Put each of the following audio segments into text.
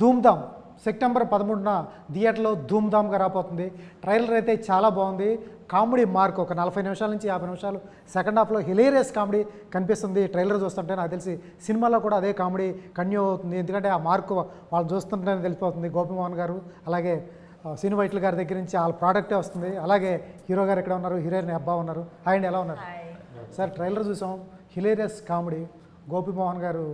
Dhoom Dham September 13న థియేటర్లో ధూమ్ధామ్గా రాబోతుంది. Trailer అయితే చాలా బాగుంది. కామెడీ మార్క్ ఒక 40 నిమిషాల నుంచి 50 నిమిషాలు సెకండ్ హాఫ్లో హిలేరియస్ కామెడీ కనిపిస్తుంది. ట్రైలర్ చూస్తుంటే నాకు తెలిసి సినిమాలో కూడా అదే కామెడీ కంటిన్యూ అవుతుంది. ఎందుకంటే ఆ మార్క్ వాళ్ళు చూస్తుంటేనే తెలిసిపోతుంది. గోపిమోహన్ గారు అలాగే సీను వైట్ల గారి దగ్గర నుంచి వాళ్ళ ప్రోడక్టే వస్తుంది. అలాగే హీరో గారు ఎక్కడ ఉన్నారు, హీరోయిన్ అబ్బా ఉన్నారు. హాయ్ అండి, ఎలా ఉన్నారు సార్? ట్రైలర్ చూసాం, హిలేరియస్ కామెడీ. గోపిమోహన్ గారు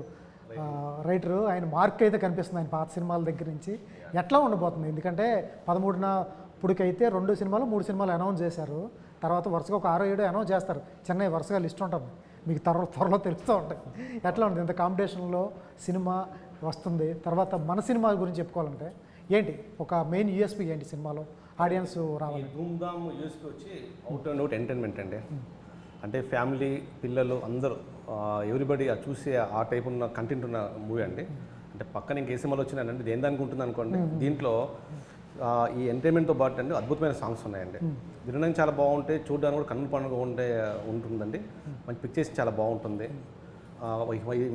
రైటరు, ఆయన మార్క్ అయితే కనిపిస్తుంది ఆయన పాత సినిమాల దగ్గర నుంచి. ఎట్లా ఉండబోతుంది? ఎందుకంటే 13న ఇప్పటికైతే 2 సినిమాలు 3 సినిమాలు అనౌన్స్ చేశారు. తర్వాత వరుసగా ఒక 6-7 అనౌన్స్ చేస్తారు. చెన్నై వరుసగా లిస్ట్ ఉంటుంది, మీకు త్వరలో తెలుస్తూ ఉంటాయి. ఎట్లా ఉంటుంది ఇంత కాంపిటీషన్లో సినిమా వస్తుంది? తర్వాత మన సినిమా గురించి చెప్పుకోవాలంటే ఏంటి ఒక మెయిన్ యూఎస్పీ ఏంటి సినిమాలో ఆడియన్స్ రావాలి? ధూమ్ధామ్ యూఎస్పీ వచ్చి అవుట్ అండ్ అవుట్ ఎంటర్టైన్మెంట్ అండి. అంటే ఫ్యామిలీ, పిల్లలు అందరూ ఎవ్రీబడి చూసే ఆ టైప్ ఉన్న కంటెంట్ ఉన్న మూవీ అండి. అంటే పక్కన ఇంకే సినిమాలు వచ్చినాయంటే దేని దానికి ఉంటుంది అనుకోండి. దీంట్లో ఈ ఎంటర్టైన్మెంట్తో పాటు అండి అద్భుతమైన సాంగ్స్ ఉన్నాయండి. వినడానికి చాలా బాగుంటాయి, చూడడానికి కూడా కన్ను పండుగ ఉంటుందండి. మంచి పిక్చర్స్ చాలా బాగుంటుంది.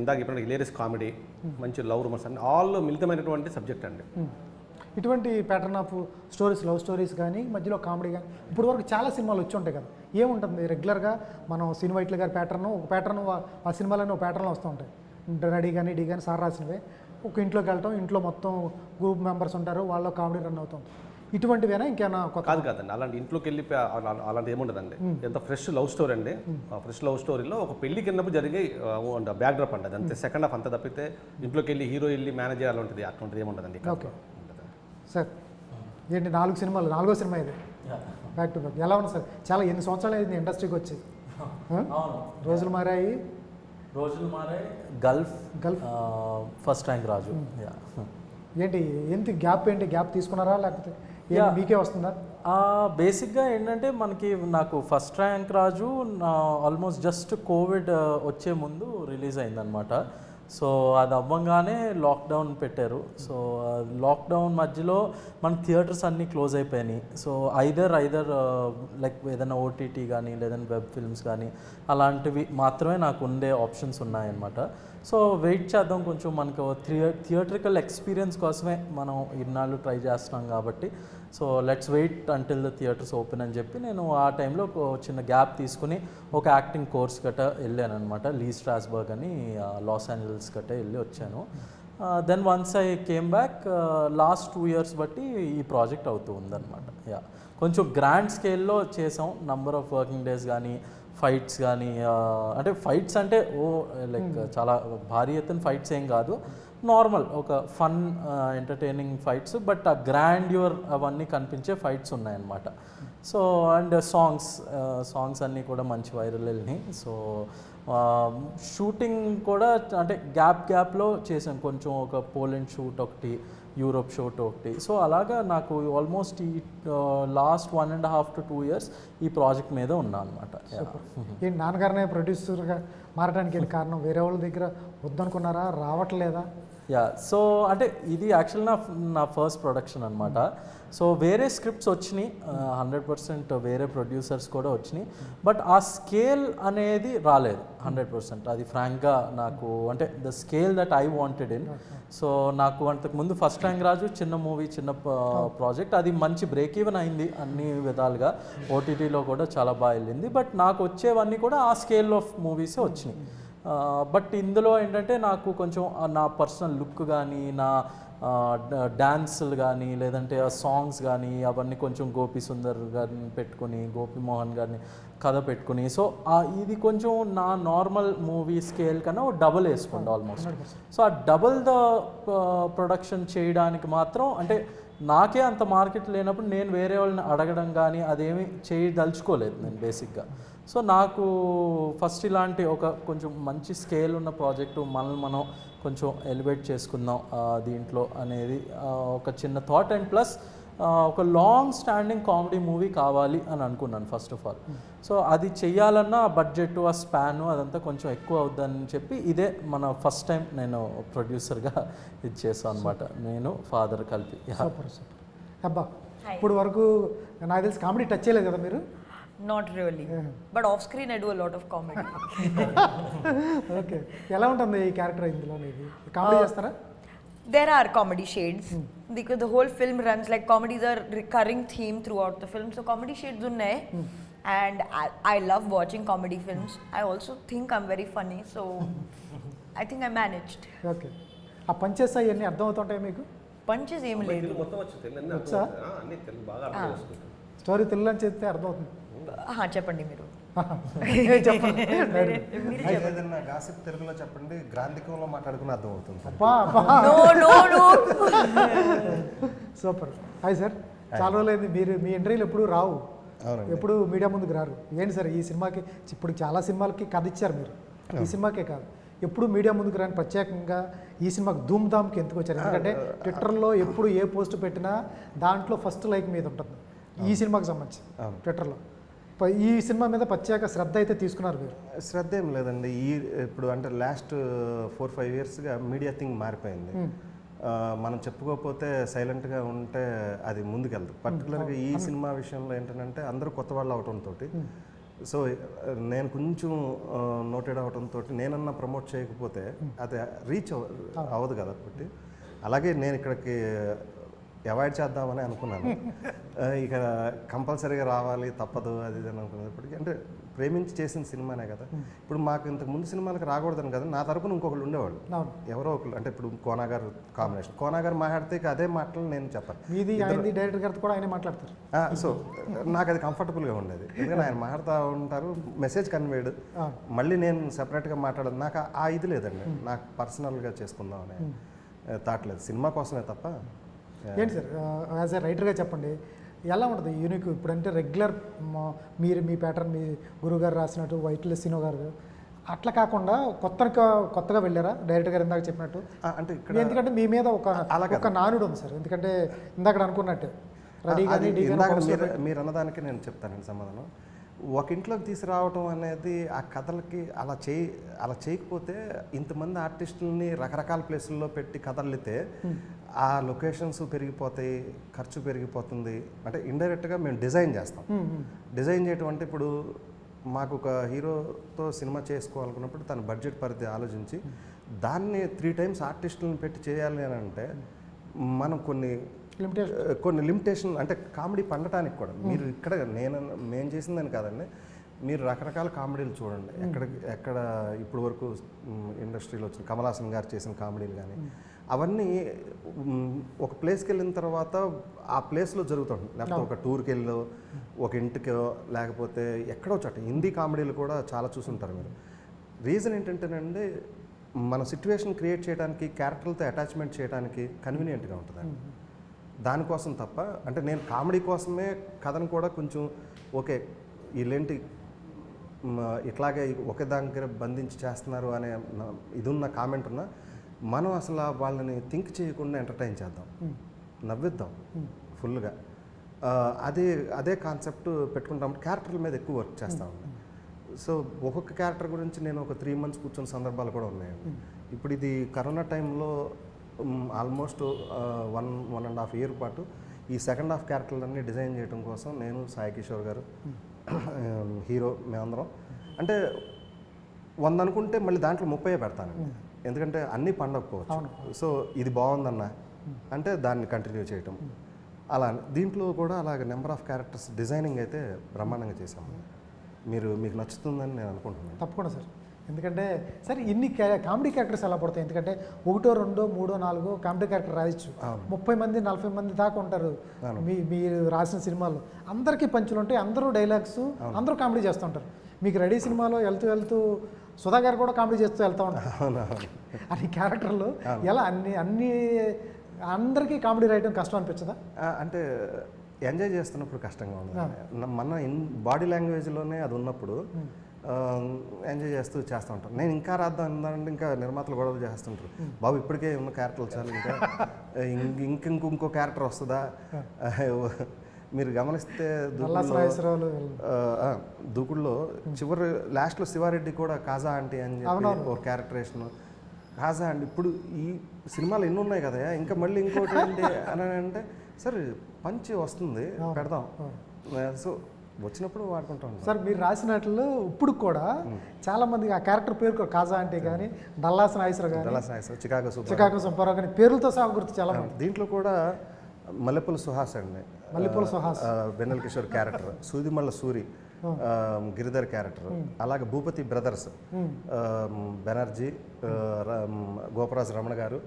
ఇందాక ఇప్పుడు హిలేరియస్ కామెడీ, మంచి లవ్ రూమర్స్ అన్ని ఆల్ మిళితమైనటువంటి సబ్జెక్ట్ అండి. ఇటువంటి pattern of stories, love stories కానీ మధ్యలో కామెడీ కానీ ఇప్పుడు వరకు చాలా సినిమాలు వచ్చి ఉంటాయి కదా. ఏముంటుంది రెగ్యులర్గా మనం సీను వైట్ల గారి ప్యాటర్న్, ఒక ప్యాటర్న్ ఆ సినిమాలన్నీ ఒక ప్యాటర్న్లో వస్తూ ఉంటాయి. రెడీ కానీ డీ కానీ సార్ రాసినవే. ఒక ఇంట్లోకి వెళ్ళటం, ఇంట్లో మొత్తం గ్రూప్ మెంబర్స్ ఉంటారు, వాళ్ళ కామెడీ రన్ అవుతాం. ఇటువంటివేనా ఇంకేనా? కాదండి, అలాంటి ఇంట్లోకి వెళ్ళి అలాంటి ఏముండదండి. ఎంత ఫ్రెష్ లవ్ స్టోరీ అండి. ఫ్రెష్ లవ్ స్టోరీలో ఒక పెళ్లికి వెళ్ళినప్పుడు జరిగే బ్యాక్ డ్రాప్ అండి. అంతే, సెకండ్ హాఫ్ అంతా తప్పితే ఇంట్లోకి వెళ్ళి హీరో వెళ్ళి మేనేజ్ చేయాలంటుంది అటువంటిది ఏముండదండి. ఓకే సార్, ఏంటి 4 సినిమాలు, 4వ సినిమా ఇది బ్యాక్ టు బ్యాక్. ఎలా ఉంది సార్? చాలా ఎన్ని సంవత్సరాలు అయింది ఇండస్ట్రీకి వచ్చి? రోజులు మారాయి, గల్ఫ్ ఫస్ట్ ర్యాంక్ రాజు. ఏంటి గ్యాప్ తీసుకున్నారా లేకపోతే మీకే వస్తుందా? బేసిక్గా ఏంటంటే నాకు ఫస్ట్ ర్యాంక్ రాజు ఆల్మోస్ట్ జస్ట్ కోవిడ్ వచ్చే ముందు రిలీజ్ అయిందనమాట. సో అది అవ్వగానే లాక్డౌన్ పెట్టారు. సో లాక్డౌన్ మధ్యలో మన థియేటర్స్ అన్నీ క్లోజ్ అయిపోయినాయి. సో ఐదర్ లైక్ ఏదైనా ఓటీటీ కానీ లేదంటే వెబ్ ఫిల్మ్స్ కానీ అలాంటివి మాత్రమే నాకు ఉండే ఆప్షన్స్ ఉన్నాయన్నమాట. సో వెయిట్ చేద్దాం కొంచెం, మనకు థియేట్రికల్ ఎక్స్పీరియన్స్ కోసమే మనం ఇన్నాళ్ళు ట్రై చేస్తున్నాం కాబట్టి so let's wait until the theatres open అని చెప్పి నేను ఆ టైంలో ఒక చిన్న గ్యాప్ తీసుకుని ఒక యాక్టింగ్ కోర్స్ గట్ట వెళ్ళాను అనమాట. లీ స్ట్రాస్బర్గ్ అని లాస్ ఏంజల్స్ గట్ట వెళ్ళి వచ్చాను. Then once I came back last 2 years బట్టి ఈ ప్రాజెక్ట్ అవుతూ ఉందన్నమాట. కొంచెం గ్రాండ్ స్కేల్లో చేసాం. నంబర్ ఆఫ్ వర్కింగ్ డేస్ కానీ, ఫైట్స్ కానీ, అంటే ఫైట్స్ అంటే లైక్ చాలా భారీ ఎత్తున ఫైట్స్ ఏం కాదు, నార్మల్ ఒక ఫన్ ఎంటర్టైనింగ్ ఫైట్స్, బట్ ఆ గ్రాండ్యూర్ అవన్నీ కనిపించే ఫైట్స్ ఉన్నాయన్నమాట. సో అండ్ సాంగ్స్ అన్నీ కూడా మంచి వైరల్ వెళ్ళినాయి. సో షూటింగ్ కూడా అంటే గ్యాప్లో చేసాం. కొంచెం ఒక పోలాండ్ షూట్ ఒకటి, యూరోప్ షూట్ ఒకటి. సో అలాగా నాకు ఆల్మోస్ట్ ఈ లాస్ట్ 1.5 to 2 years ఈ ప్రాజెక్ట్ మీద ఉన్నా అనమాట. ఈ నాన్నగారినే ప్రొడ్యూసర్గా మారడానికి కారణం వేరే వాళ్ళ దగ్గర వద్దనుకున్నారా, రావట్లేదా? సో అంటే ఇది యాక్చువల్ నా ఫస్ట్ ప్రొడక్షన్ అనమాట. సో వేరే స్క్రిప్ట్స్ వచ్చినాయి, 100% వేరే ప్రొడ్యూసర్స్ కూడా వచ్చినాయి, బట్ ఆ స్కేల్ అనేది రాలేదు 100%. అది ఫ్రాంక్గా నాకు అంటే the scale that I wanted in. So నాకు అంతకుముందు ఫస్ట్ ర్యాంక్ రాజు చిన్న మూవీ, చిన్న ప్రాజెక్ట్, అది మంచి బ్రేక్ ఈవెన్ అయింది అన్ని విధాలుగా. ఓటీటీలో కూడా చాలా బాగా వెళ్ళింది, బట్ నాకు వచ్చేవన్నీ కూడా ఆ స్కేల్ ఆఫ్ మూవీసే వచ్చినాయి. బట్ ఇందులో ఏంటంటే నాకు కొంచెం నా పర్సనల్ లుక్ కానీ, నా డాన్సులు కానీ, లేదంటే ఆ సాంగ్స్ కానీ అవన్నీ కొంచెం గోపి సుందర్ గారిని పెట్టుకుని, గోపిమోహన్ గారిని కథ పెట్టుకుని, సో ఇది కొంచెం నా నార్మల్ మూవీ స్కేల్ కన్నా డబుల్ వేసుకోండి ఆల్మోస్ట్. సో ఆ డబుల్ ద ప్రొడక్షన్ చేయడానికి మాత్రం అంటే నాకే అంత మార్కెట్ లేనప్పుడు నేను వేరే వాళ్ళని అడగడం కానీ అదేమీ చేయదలుచుకోలేదు నేను బేసిక్గా. సో నాకు ఫస్ట్ ఇలాంటి ఒక కొంచెం మంచి స్కేల్ ఉన్న ప్రాజెక్టు మనం కొంచెం ఎలివేట్ చేసుకుందాం దీంట్లో అనేది ఒక చిన్న థాట్. అండ్ ప్లస్ ఒక లాంగ్ స్టాండింగ్ కామెడీ మూవీ కావాలి అని అనుకున్నాను ఫస్ట్ ఆఫ్ ఆల్. సో అది చెయ్యాలన్నా బడ్జెట్, ఆ స్పాన్ అదంతా కొంచెం ఎక్కువ అవుద్దని చెప్పి ఇదే మన ఫస్ట్ టైం నేను ప్రొడ్యూసర్గా ఇది చేసాను అనమాట, నేను ఫాదర్ కలిపి. అబ్బా, ఇప్పుడు వరకు నాకు తెలిసి కామెడీ టచ్ చేయలేదు కదా మీరు? Not really, but off screen I do a lot of comedy. Okay, ఎలా ఉంటుంది ఈ క్యారెక్టర్ ఇందులో? కామెడీ చేస్తారా? There are comedy shades because the whole film runs like comedy is a recurring theme throughout the film. So comedy shades unnai, and I love watching comedy films. I also think I'm very funny, so I think I managed. Okay. ఆ punches అవన్నీ అర్థమవుతుంటాయి మీకు? Punches ఏం లేదు. తెలుగు మొత్తం వచ్చు, తెలుగు అన్నీ వచ్చా? అన్నీ తెలుగు బాగా అర్థం చేసుకుంటాను. స్టోరీ తెలుగు అని చెప్తే అర్థమవుతుంది. చెప్పండి మీరు. చెప్పండి. మీరు చెప్పండి. ఏదైనా గాసిప్ తెలుగులో చెప్పండి, గ్రాంధికంలో మాట్లాడుకుని అర్థం అవుతుంది. అబ్బా, అబ్బా. No. సూపర్. హాయ్ సార్, చాలా రోజులైంది. మీరు మీ ఇంటర్వ్యూలు ఎప్పుడు రావు, అవునండి. ఎప్పుడు మీడియా ముందుకు రారు. ఏంటి సార్ ఈ సినిమాకి? ఇప్పుడు చాలా సినిమాలకి కథ ఇచ్చారు మీరు, ఈ సినిమాకే కాదు. ఎప్పుడు మీడియా ముందుకు రాని ప్రత్యేకంగా ఈ సినిమాకి ధూమ్ ధామ్కి ఎందుకు వచ్చారు? ఎందుకంటే ట్విట్టర్లో ఎప్పుడు ఏ పోస్ట్ పెట్టినా దాంట్లో ఫస్ట్ లైక్ మీద ఉంటుంది ఈ సినిమాకి సంబంధించి ట్విట్టర్లో. ఈ సినిమా మీద ప్రత్యేక శ్రద్ధ అయితే తీసుకున్నారు మీరు. శ్రద్ధ ఏం లేదండి. ఇప్పుడు అంటే లాస్ట్ 4-5 ఇయర్స్గా మీడియా థింగ్ మారిపోయింది. మనం చెప్పుకోకపోతే సైలెంట్గా ఉంటే అది ముందుకెళ్తుంది. పర్టికులర్గా ఈ సినిమా విషయంలో ఏంటంటే అందరూ కొత్త వాళ్ళు అవడంతో, సో నేను కొంచెం నోటెడ్ అవడంతో నేనన్నా ప్రమోట్ చేయకపోతే అది రీచ్ అవ్వదు కదా. కాబట్టి అలాగే నేను ఇక్కడికి అవాయిడ్ చేద్దామని అనుకున్నాను. ఇక కంపల్సరీగా రావాలి, తప్పదు అది ఇది అని అనుకున్నప్పటికీ, అంటే ప్రేమించి చేసిన సినిమానే కదా. ఇప్పుడు మాకు ఇంతకు ముందు సినిమాలకు రాకూడదని కదా, నా తరపున ఇంకొకళ్ళు ఉండేవాళ్ళు, ఎవరో ఒకళ్ళు. అంటే ఇప్పుడు కోనాగారు కాంబినేషన్, కోనాగారు మాట్లాడితే ఇక అదే మాటలు నేను చెప్పాను. ఇది అయింది, డైరెక్టర్ గారితో కూడా ఆయన మాట్లాడతారు. సో నాకు అది కంఫర్టబుల్గా ఉండేది, ఎందుకంటే ఆయన మాట్లాడుతూ ఉంటారు, మెసేజ్ కన్వేడ్. మళ్ళీ నేను సెపరేట్గా మాట్లాడదు, నాకు ఆ ఇది లేదండి. నాకు పర్సనల్గా చేసుకుందాం అనే థాట్ లేదు, సినిమా కోసమే తప్ప. ఏంటి సార్ యాజ్ ఎ రైటర్గా చెప్పండి, ఎలా ఉంటుంది యూనిక్? ఇప్పుడంటే రెగ్యులర్ మీరు మీ ప్యాటర్న్, మీ గురుగారు రాసినట్టు వైట్లెస్ సినో గారు అట్లా కాకుండా కొత్తగా వెళ్ళారా డైరెక్టర్ గారు ఇందాక చెప్పినట్టు? అంటే ఎందుకంటే మీ మీద ఒక నానుడు ఉంది సార్. ఎందుకంటే ఇందాక అనుకున్నట్టే రెడీగానే మీరు అన్నదానికి నేను చెప్తానండి సమాధానం. ఒక ఇంట్లోకి తీసుకురావటం అనేది ఆ కథలకి అలా చేయకపోతే ఇంతమంది ఆర్టిస్టులని రకరకాల ప్లేసుల్లో పెట్టి కథలితే ఆ లొకేషన్స్ పెరిగిపోతాయి, ఖర్చు పెరిగిపోతుంది. అంటే ఇండైరెక్ట్గా మేము డిజైన్ చేస్తాం. డిజైన్ చేయటం అంటే ఇప్పుడు మాకు ఒక హీరోతో సినిమా చేసుకోవాలనుకున్నప్పుడు తన బడ్జెట్ పరిధి ఆలోచించి దాన్ని 3 times ఆర్టిస్టులను పెట్టి చేయాలి అని అంటే మనం కొన్ని లిమిటేషన్, అంటే కామెడీ పండటానికి కూడా. మీరు ఇక్కడ మేము చేసిందని కాదండి, మీరు రకరకాల కామెడీలు చూడండి. ఎక్కడ ఇప్పుడు వరకు ఇండస్ట్రీలో వచ్చిన కమల్ హాసన్ గారు చేసిన కామెడీలు కానీ అవన్నీ ఒక ప్లేస్కి వెళ్ళిన తర్వాత ఆ ప్లేస్లో జరుగుతుంది. లేకపోతే ఒక టూర్కి వెళ్ళో, ఒక ఇంటికో, లేకపోతే ఎక్కడో చోట. హిందీ కామెడీలు కూడా చాలా చూసుంటారు మీరు. రీజన్ ఏంటంటేనండి, మన సిచ్యువేషన్ క్రియేట్ చేయడానికి, క్యారెక్టర్లతో అటాచ్మెంట్ చేయడానికి కన్వీనియంట్గా ఉంటుందండి. దానికోసం తప్ప, అంటే నేను కామెడీ కోసమే కథను కూడా కొంచెం ఓకే వీళ్ళేంటి ఇట్లాగే ఒకే దగ్గర బంధించి చేస్తున్నారు అనే ఇది ఉన్న కామెంట్ ఉన్నా, మనం అసలు వాళ్ళని థింక్ చేయకుండా ఎంటర్టైన్ చేద్దాం, నవ్విద్దాం ఫుల్గా. అదే కాన్సెప్ట్ పెట్టుకుంటాం. క్యారెక్టర్ల మీద ఎక్కువ వర్క్ చేస్తామండి. సో ఒక్కొక్క క్యారెక్టర్ గురించి నేను ఒక 3 months కూర్చున్న సందర్భాలు కూడా ఉన్నాయండి. ఇప్పుడు ఇది కరోనా టైంలో ఆల్మోస్ట్ 1.5 year పాటు ఈ సెకండ్ హాఫ్ క్యారెక్టర్లన్నీ డిజైన్ చేయడం కోసం నేను, సాయి కిషోర్ గారు, హీరో, మేమందరం అంటే 100 అనుకుంటే మళ్ళీ దాంట్లో 30 పెడతానండి. ఎందుకంటే అన్నీ పండకపోవచ్చు. సో ఇది బాగుందన్న అంటే దాన్ని కంటిన్యూ చేయటం. అలా దీంట్లో కూడా అలాగే నెంబర్ ఆఫ్ క్యారెక్టర్స్ డిజైనింగ్ అయితే బ్రహ్మాండంగా చేశాము. మీకు నచ్చుతుందని నేను అనుకుంటున్నాను. తప్పకుండా సార్. ఎందుకంటే సార్ ఇన్ని కామెడీ క్యారెక్టర్స్ ఎలా పడతాయి? ఎందుకంటే 1, 2, 3, 4 కామెడీ క్యారెక్టర్ రాయొచ్చు. 30 మంది 40 మంది దాకా ఉంటారు మీరు రాసిన సినిమాల్లో. అందరికీ పంచులు ఉంటాయి, అందరూ డైలాగ్స్, అందరూ కామెడీ చేస్తుంటారు. మీకు రెడీ సినిమాలో వెళ్తూ సుధా గారు కూడా కామెడీ చేస్తూ వెళ్తూ ఉంటారు. అన్ని క్యారెక్టర్లు ఎలా అన్ని అందరికీ కామెడీ రాయడం కష్టం అనిపించదా? అంటే ఎంజాయ్ చేస్తున్నప్పుడు కష్టంగా ఉంది. మన బాడీ లాంగ్వేజ్లోనే అది ఉన్నప్పుడు ఎంజాయ్ చేస్తూ ఉంటాం. నేను ఇంకా రాద్దాం అంటే ఇంకా నిర్మాతలు గొడవలు చేస్తుంటారు, బాబు ఇప్పటికే ఉన్న క్యారెక్టర్లు చాలు, ఇంకో క్యారెక్టర్ వస్తుందా? మీరు గమనిస్తే దూకుడులో చివరి లాస్ట్లో శివారెడ్డి కూడా కాజా ఆంటీ అని చెప్పి ఒక క్యారెక్టరేషన్. కాజా అండి ఇప్పుడు ఈ సినిమాలు ఎన్ని ఉన్నాయి కదా, ఇంకా మళ్ళీ ఇంకోటి ఏంటి అని అంటే సరే పంచి వస్తుంది పెడదాం. సో వచ్చినప్పుడు వాడుకుంటూ ఉంటాం. సార్ మీరు రాసినట్లు ఇప్పుడు కూడా చాలా మంది ఆ క్యారెక్టర్ పేరు కూడా కాజా అంటే కానీ డల్లాస్ నాగేశ్వర కానీ Dallas Nageswara, Chicago super, Chicago Subbarao కానీ పేర్లతో సహా గుర్తు చాలా మంది. దీంట్లో కూడా మల్లెపూల సుహాస్ అండి, మల్లెపూల సుహాస్, వెన్నెల కిషోర్ క్యారెక్టర్, సూదిమల్ల సూరి గిరిధర్ క్యారెక్టర్, అలాగే భూపతి బ్రదర్స్ బెనర్జీ, గోపరాజు రమణ గారు,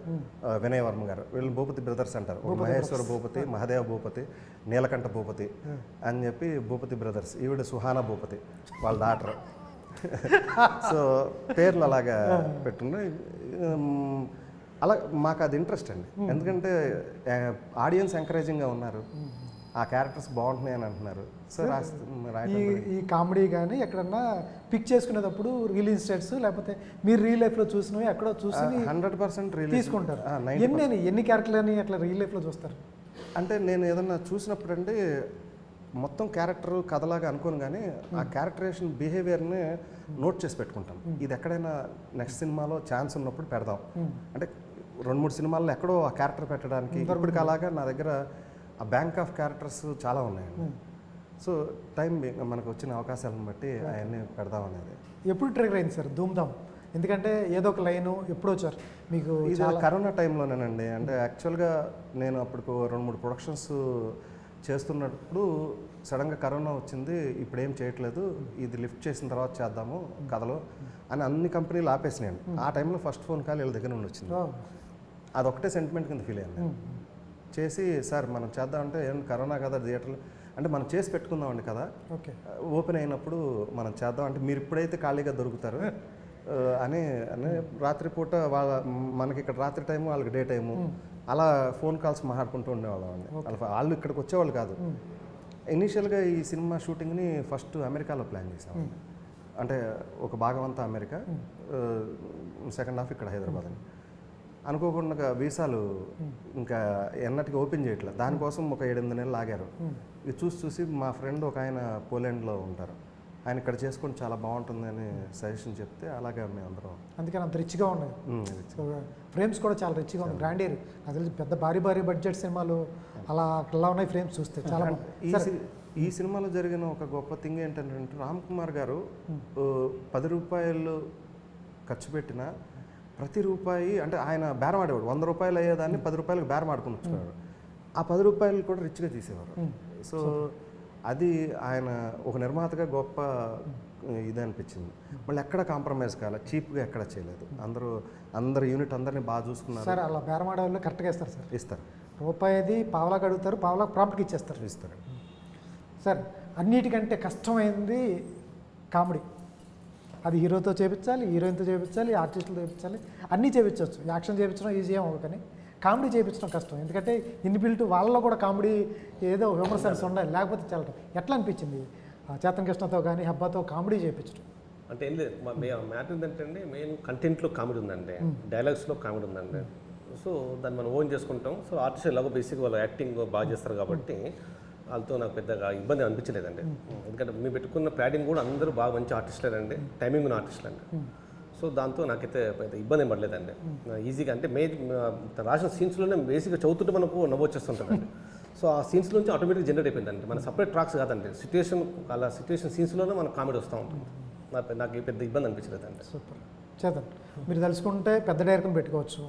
వినయ్ వర్మ గారు, వీళ్ళు భూపతి బ్రదర్స్ అంటారు. ఒక మహేశ్వర భూపతి, మహదేవ భూపతి, నీలకంఠ భూపతి అని చెప్పి భూపతి బ్రదర్స్. ఈవిడ సుహానా భూపతి వాళ్ళ డాటర్. సో పేర్లు అలాగా పెట్టున్నాయి. అలా మాకు అది ఇంట్రెస్ట్ అండి, ఎందుకంటే ఆడియన్స్ ఎంకరేజింగ్గా ఉన్నారు, ఆ క్యారెక్టర్స్ బాగుంటున్నాయి అని అంటున్నారు. సో ఈ కామెడీ కానీ ఎక్కడన్నా పిక్ చేసుకునేటప్పుడు రియల్ ఇన్స్టెంట్స్ లేకపోతే మీరు రియల్ లైఫ్లో చూసినవి ఎక్కడో చూసి 100% తీసుకుంటారు. ఎన్ని క్యారెక్టర్లని అట్లా రియల్ లైఫ్లో చూస్తారు? అంటే నేను ఏదన్నా చూసినప్పుడు అంటే మొత్తం క్యారెక్టర్ కథలాగా అనుకోను, కానీ ఆ క్యారెక్టరేషన్ బిహేవియర్ని నోట్ చేసి పెట్టుకుంటాం. ఇది ఎక్కడైనా నెక్స్ట్ సినిమాలో ఛాన్స్ ఉన్నప్పుడు పెడదాం అంటే 2-3 సినిమాల్లో ఎక్కడో ఆ క్యారెక్టర్ పెట్టడానికి. ఇప్పటికి అలాగా నా దగ్గర ఆ బ్యాంక్ ఆఫ్ క్యారెక్టర్స్ చాలా ఉన్నాయండి. సో టైం మనకు వచ్చిన అవకాశాలను బట్టి అవన్నీ పెడదాం అనేది. ఎప్పుడు ట్రిగర్ అయింది సార్ ధూమ్ధామ్? ఎందుకంటే ఏదో ఒక లైను ఎప్పుడు వచ్చారు మీకు? ఇది కరోనా టైంలోనేనండి. అంటే యాక్చువల్గా నేను అప్పుడు 2-3 ప్రొడక్షన్స్ చేస్తున్నప్పుడు సడన్గా కరోనా వచ్చింది, ఇప్పుడు ఏం చేయట్లేదు, ఇది లిఫ్ట్ చేసిన తర్వాత చేద్దాము కథలో అని అన్ని కంపెనీలు ఆపేసినాయండి. ఆ టైంలో ఫస్ట్ ఫోన్ కాల్ వీళ్ళ దగ్గర నుండి వచ్చింది. అదొకటే సెంటిమెంట్ కింద ఫీల్ అయ్యాను. చేసి సార్ మనం చేద్దామంటే ఏం కరోనా కదా థియేటర్లు అంటే మనం చేసి పెట్టుకుందామండి కదా, ఓకే ఓపెన్ అయినప్పుడు మనం చేద్దాం అంటే మీరు ఇప్పుడైతే ఖాళీగా దొరుకుతారు అని రాత్రిపూట మనకి ఇక్కడ రాత్రి టైము వాళ్ళకి డే టైము అలా ఫోన్ కాల్స్ మాట్లాడుకుంటూ ఉండేవాళ్ళం అండి. వాళ్ళు ఇక్కడికి వచ్చేవాళ్ళు కాదు. ఇనీషియల్గా ఈ సినిమా షూటింగ్ని ఫస్ట్ అమెరికాలో ప్లాన్ చేసాం. అంటే ఒక భాగం అంతా అమెరికా, సెకండ్ హాఫ్ ఇక్కడ హైదరాబాద్ అని. అనుకోకుండా వీసాలు ఇంకా ఎన్నటికి ఓపెన్ చేయట్లేదు, దానికోసం ఒక 7-8 నెలలు ఆగారు. ఇది చూసి మా ఫ్రెండ్ ఒక ఆయన పోలాండ్లో ఉంటారు, ఆయన ఇక్కడ చేసుకొని చాలా బాగుంటుంది అని సజెషన్ చెప్తే అలాగే మేము అందరం. అందుకని అంత రిచ్గా ఉన్నాయి ఫ్రేమ్స్ కూడా, చాలా రిచ్గా ఉన్నాయి. గ్రాండీర్ నాకు తెలిసి పెద్ద భారీ బడ్జెట్ సినిమాలు అలా ఉన్నాయి ఫ్రేమ్స్ చూస్తే చాలా. ఈ సినిమాలో జరిగిన ఒక గొప్ప థింగ్ ఏంటంటే రామ్ కుమార్ గారు 10 రూపాయలు ఖర్చు పెట్టిన ప్రతి రూపాయి అంటే ఆయన బేరం ఆడేవాడు. 100 రూపాయలు అయ్యేదాన్ని 10 రూపాయలకు బేరం ఆడుకుని వచ్చేవాడు. ఆ 10 రూపాయలు కూడా రిచ్గా తీసేవారు. సో అది ఆయన ఒక నిర్మాతగా గొప్ప ఇది అనిపించింది. మళ్ళీ ఎక్కడ కాంప్రమైజ్ కాలేదు, చీప్గా ఎక్కడ చేయలేదు. అందరు యూనిట్ అందరినీ బాగా చూసుకున్నారు. సార్ అలా బేరం ఆడే వాళ్ళు కరెక్ట్గా ఇస్తారు సార్. ఇస్తారు. రూపాయిది పావలాకి అడుగుతారు, పావలాకి ప్రాంప్ట్కి ఇచ్చేస్తారు. సార్ అన్నిటికంటే కష్టమైంది కామెడీ. అది హీరోతో చేయించాలి, హీరోయిన్తో చేయించాలి, ఆర్టిస్టులతో చేయించాలి, అన్నీ చేయించవచ్చు. యాక్షన్ చేయించడం ఈజీ ఏమో, కానీ కామెడీ చేయించడం కష్టం. ఎందుకంటే ఇన్బిల్ట్ వాళ్ళలో కూడా కామెడీ ఏదో హ్యూమర్ సెన్స్ ఉండాలి, లేకపోతే చల్లటం. ఎట్లా అనిపించింది చేతన్ కృష్ణతో కానీ హబ్బాతో కామెడీ చేయించడం? అంటే ఏం లేదు, మ్యాటర్ ఏంటంటే అండి, మెయిన్ కంటెంట్లో కామెడీ ఉందండి, డైలాగ్స్లో కామెడీ ఉందండి. సో దాన్ని మనం ఓన్ చేసుకుంటాం. సో ఆర్టిస్ట్ ఎలాగో బేసిక్ వాళ్ళు యాక్టింగ్ బాగా చేస్తారు కాబట్టి వాళ్ళతో నాకు పెద్దగా ఇబ్బంది అనిపించలేదండి. ఎందుకంటే మేము పెట్టుకున్న ప్యాడింగ్ కూడా అందరూ బాగా మంచి ఆర్టిస్టులేనండి, టైమింగ్ ఉన్న ఆర్టిస్టులండి. సో దాంతో నాకైతే పెద్ద ఇబ్బంది ఏం పడలేదండి. ఈజీగా అంటే రాసిన సీన్స్లోనే బేసిక్గా చదువుతుంటే మనకు నవ్వు వచ్చేస్తుంటుందండి. సో ఆ సీన్స్ నుంచి ఆటోమేటిక్ జనరేట్ అయిపోయిందండి. మన సపరేట్ ట్రాక్స్ కాదండి, సిచ్యువేషన్ సీన్స్లోనే మనకు కామెడీ వస్తూ ఉంటుంది. నాకు పెద్ద ఇబ్బంది అనిపించలేదండి. సూపర్. చేద్దాం. మీరు తలుచుకుంటే పెద్ద డైరెక్టర్ని పెట్టుకోవచ్చు,